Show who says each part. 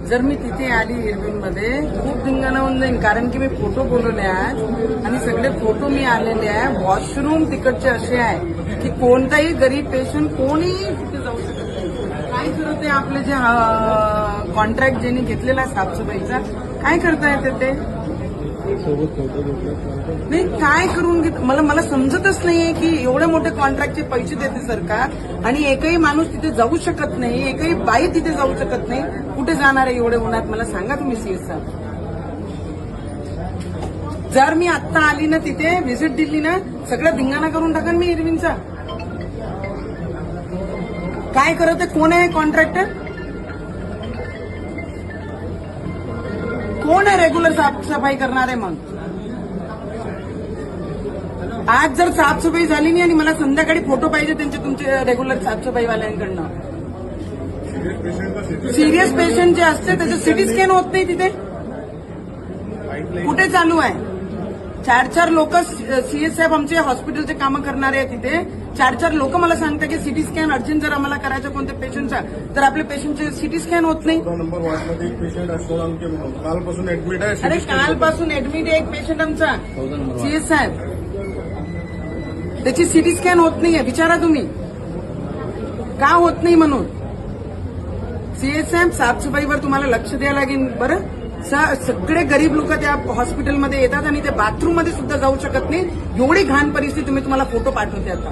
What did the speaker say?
Speaker 1: जर मी तिथे आली इरविनमध्ये खूप धिंगाणा होऊन जाईल, कारण की मी फोटो बोलवले आज आणि सगळे फोटो मी आलेले आहे. वॉशरूम तिकडचे असे आहे की कोणताही गरीब पेशंट कोणी तिथे जाऊ शकत नाही. काय करत आहे आपले जे कॉन्ट्रॅक्ट ज्यांनी घेतलेला आहे साफसफाईचा, काय करतायत ते नाही, काय करून घेत मला समजतच नाहीये की एवढे मोठे कॉन्ट्रॅक्टचे पैसे देते सरकार आणि एकही माणूस तिथे जाऊ शकत नाही, एकही बाई तिथे जाऊ शकत नाही. कुठे जाणार आहे एवढे उन्हात मला सांगा तुम्ही सीएस साहेब. जर मी आत्ता आली ना तिथे व्हिजिट दिली ना, सगळं धिंगाणा करून टाकन मी इरविनचा. काय करत आहे, कोण आहे कॉन्ट्रॅक्टर, कोण आहे रेग्युलर साफसफाई करणार आहे? मग आज जर साफसफाई झाली नाही आणि मला संध्याकाळी फोटो पाहिजे त्यांचे तुमचे रेग्युलर साफसफाईवाल्यांकडनं, सिरियस पेशंट जे असते त्याचं सिटी स्कॅन होत नाही तिथे, कुठे चालू आहे? 4-4 लोक सीएस साहेब आमचे हॉस्पिटलचे कामं करणारे आहेत तिथे. 4-4 लोक मला सांगतात की सिटी स्कॅन अर्जंट जर आम्हाला करायचं कोणत्या पेशंटचा, तर आपल्या पेशंटचे सिटी स्कॅन होत नाही.
Speaker 2: नंबर वॉर्डमध्ये एक पेशंट असतो कालपासून ऍडमिट आहे.
Speaker 1: अरे कालपासून ऍडमिट आहे एक पेशंट आमचा सीएस साहेब, त्याची सिटी स्कॅन होत नाहीये. विचारा तुम्ही का होत नाही म्हणून. सीएस साहेब साफसफाईवर तुम्हाला लक्ष द्यायला लागेल बरं. सगळे गरीब लोक त्या हॉस्पिटलमध्ये येतात आणि त्या बाथरूममध्ये सुद्धा जाऊ शकत नाही. एवढी घाण परिस्थिती. तुम्हाला फोटो पाठवते आता.